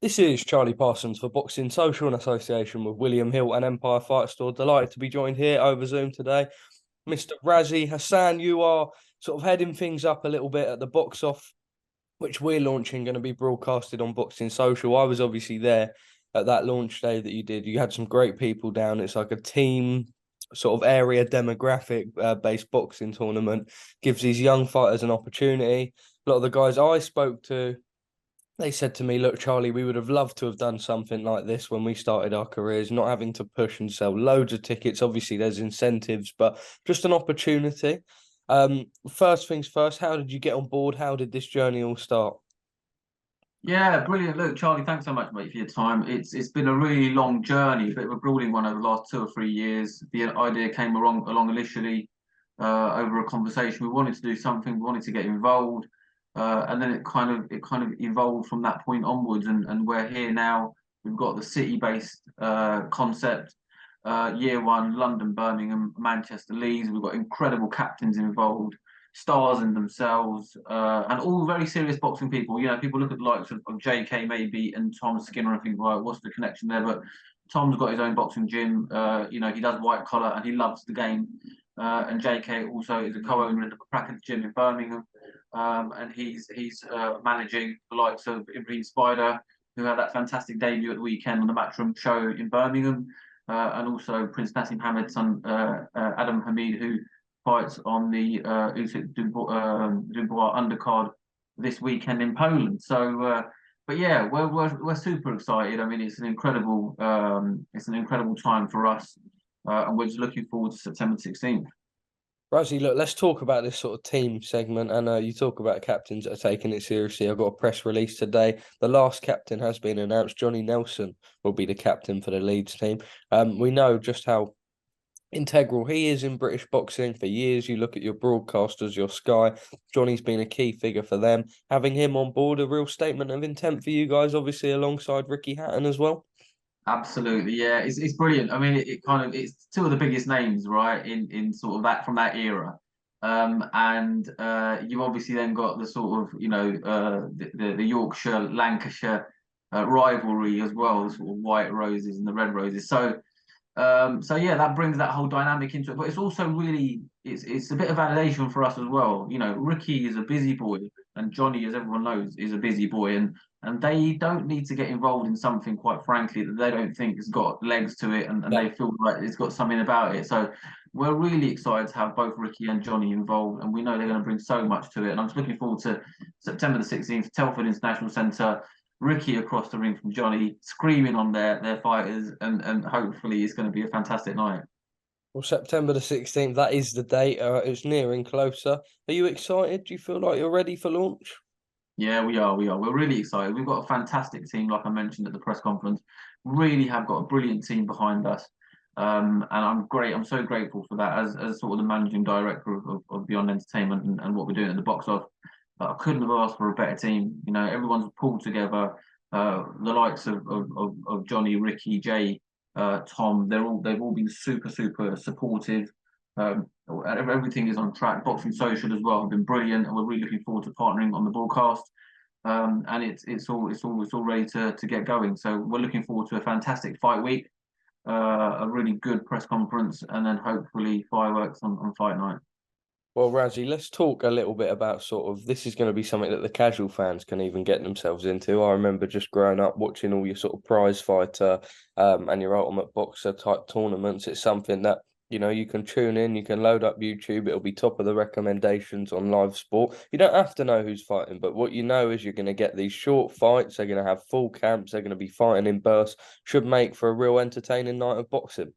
This is Charlie Parsons for Boxing Social in association with William Hill and Empire Fight Store. Delighted to be joined here over Zoom today. Mr. Razi Hassan, you are sort of heading things up a little bit at the box off, which we're launching, going to be broadcasted on Boxing Social. I was obviously there at that launch day that you did. You had some great people down. It's like a team sort of area demographic based boxing tournament. Gives these young fighters an opportunity. A lot of the guys I spoke to, they said to me, look, Charlie, we would have loved to have done something like this when we started our careers, not having to push and sell loads of tickets. Obviously, there's incentives, but just an opportunity. First things first, how did you get on board? How did this journey all start? Yeah, brilliant. Look, Charlie, thanks so much, mate, for your time. It's been a really long journey, a bit of a grueling one over the last 2 or 3 years. The idea came along initially over a conversation. We wanted to do something, we wanted to get involved, and then it kind of evolved from that point onwards. And we're here now. We've got the city-based concept. Year one, London, Birmingham, Manchester, Leeds. We've got incredible captains involved, stars in themselves, and all very serious boxing people. You know, people look at the likes of Jaykae maybe and Tom Skinner and think, right, what's the connection there? But Tom's got his own boxing gym. You know, he does white collar and he loves the game. And Jaykae also is a co-owner in the Cracker Gym in Birmingham, and he's managing the likes of Ibrahim Spider, who had that fantastic debut at the weekend on the Matchroom show in Birmingham, and also Prince Nassim Hamed's son Adam Hamid, who fights on the Usyk Dubois undercard this weekend in Poland. But yeah, we're super excited. I mean, it's an incredible time for us, and we're just looking forward to September 16th. Rosie, look, let's talk about this sort of team segment. And you talk about captains that are taking it seriously. I've got a press release today. The last captain has been announced. Johnny Nelson will be the captain for the Leeds team. We know just how integral he is in British boxing for years. You look at your broadcasters, your Sky. Johnny's been a key figure for them. Having him on board, a real statement of intent for you guys, obviously alongside Ricky Hatton as well. Absolutely, yeah, it's brilliant. I mean, it kind of it's two of the biggest names, right, in sort of that from that era. And you've obviously then got the sort of the Yorkshire Lancashire rivalry as well, the sort of white roses and the red roses. So yeah, that brings that whole dynamic into it. But it's also really it's a bit of validation for us as well. You know, Ricky is a busy boy, and Johnny, as everyone knows, is a busy boy, and they don't need to get involved in something, quite frankly, that they don't think has got legs to it, and Yeah. they feel like it's got something about it. So we're really excited to have both Ricky and Johnny involved, and we know they're going to bring so much to it. And I'm just looking forward to September the 16th, Telford International Centre. Ricky across the ring from Johnny, screaming on their fighters, and hopefully it's going to be a fantastic night. Well, September the 16th, that is the date. It's nearing closer. Are you excited? Do you feel like you're ready for launch? Yeah, we are. We are. We're really excited. We've got a fantastic team, like I mentioned at the press conference. Really have got a brilliant team behind us. And I'm great. I'm so grateful for that as sort of the managing director of Beyond Entertainment and what we're doing at the box off. I couldn't have asked for a better team. You know, everyone's pulled together. The likes of Johnny, Ricky, Jay, Tom. They've all been super supportive. Everything is on track. Boxing Social as well have been brilliant, and we're really looking forward to partnering on the broadcast. And it's all ready to get going. So we're looking forward to a fantastic fight week, a really good press conference, and then hopefully fireworks on fight night. Well, Razi, let's talk a little bit about sort of this is going to be something that the casual fans can even get themselves into. I remember just growing up watching all your sort of prize fighter and your ultimate boxer type tournaments. It's something that, you know, you can tune in, you can load up YouTube, it'll be top of the recommendations on live sport. You don't have to know who's fighting, but what you know is you're going to get these short fights, they're going to have full camps, they're going to be fighting in bursts, should make for a real entertaining night of boxing.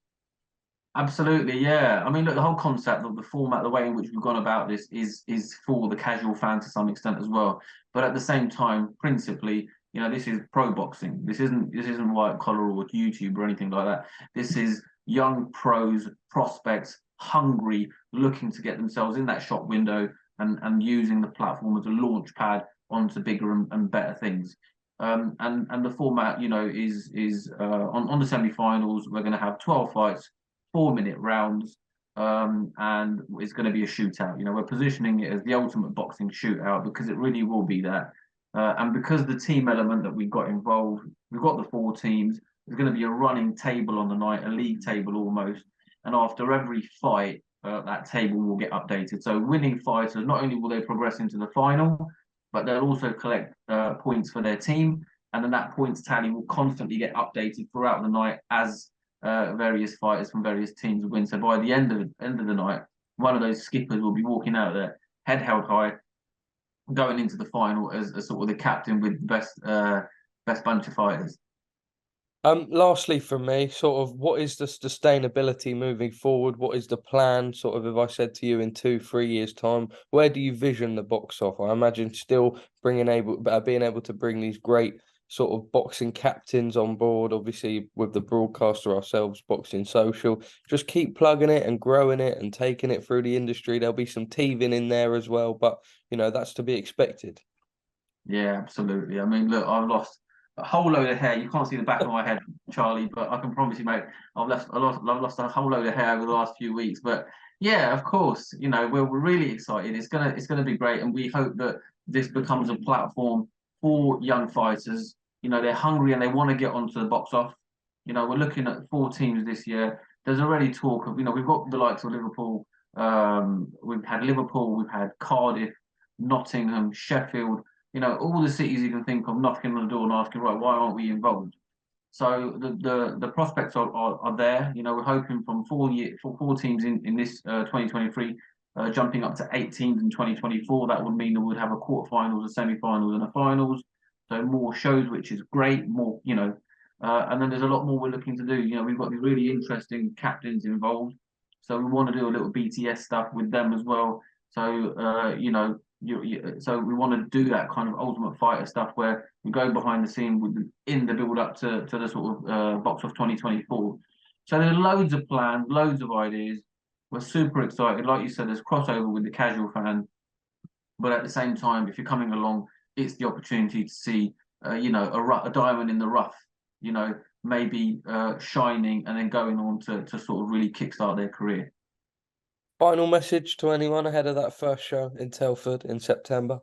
Absolutely, yeah. I mean, look, the whole concept of the format, the way in which we've gone about this is for the casual fan to some extent as well. But at the same time, principally, you know, this is pro boxing. This isn't white collar or YouTube or anything like that. This is young pros, prospects, hungry, looking to get themselves in that shop window and using the platform as a launch pad onto bigger and better things. And the format, you know, is on the semi-finals. We're going to have 12 fights, 4 minute rounds, and it's going to be a shootout. You know, we're positioning it as the ultimate boxing shootout because it really will be that. And because the team element that we've got involved, we've got the 4 teams. There's going to be a running table on the night, a league table almost. And after every fight, that table will get updated. So winning fighters, not only will they progress into the final, but they'll also collect points for their team. And then that points tally will constantly get updated throughout the night as various fighters from various teams win. So by the end of the night, one of those skippers will be walking out there, head held high, going into the final as sort of the captain with the best bunch of fighters. Lastly from me, sort of what is the sustainability moving forward? What is the plan? Sort of if I said to you in 2, 3 years' time, where do you vision the box off? I imagine still being able to bring these great sort of boxing captains on board, obviously with the broadcaster ourselves, Boxing Social. Just keep plugging it and growing it and taking it through the industry. There'll be some teething in there as well, but that's to be expected. Yeah, absolutely. I mean, look, I've lost a whole load of hair. You can't see the back of my head, Charlie, but I can promise you, mate, I've lost a whole load of hair over the last few weeks. But yeah, of course, we're really excited. It's gonna be great, and we hope that this becomes a platform for young fighters. They're hungry and they want to get onto the box off. We're looking at 4 teams this year. There's already talk of, we've got the likes of Liverpool. We've had Liverpool, we've had Cardiff, Nottingham, Sheffield, all the cities you can think of knocking on the door and asking, right, why aren't we involved? So the prospects are there. We're hoping from 4 teams in this 2023, jumping up to 8 teams in 2024. That would mean that we'd have a quarterfinals, a semi-finals, and a finals. So more shows, which is great. More, and then there's a lot more we're looking to do. We've got these really interesting captains involved. So we want to do a little BTS stuff with them as well. So so we want to do that kind of Ultimate Fighter stuff where we go behind the scene in the build up to the sort of box of 2024. So there's loads of plans, loads of ideas. We're super excited. Like you said, there's crossover with the casual fan, but at the same time, if you're coming along, it's the opportunity to see, a diamond in the rough, maybe shining and then going on to sort of really kickstart their career. Final message to anyone ahead of that first show in Telford in September.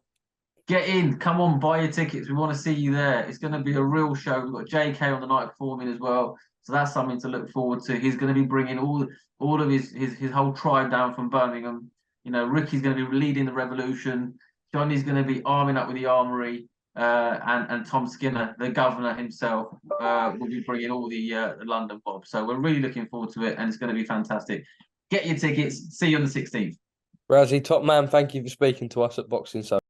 Get in, come on, buy your tickets. We want to see you there. It's going to be a real show. We've got Jaykae on the night performing as well, so that's something to look forward to. He's going to be bringing all of his whole tribe down from Birmingham. Ricky's going to be leading the revolution. Johnny's going to be arming up with the armory, and Tom Skinner, the governor himself, will be bringing all the London Bob. So we're really looking forward to it, and it's going to be fantastic. Get your tickets. See you on the 16th. Razi, top man, thank you for speaking to us at Boxing Social.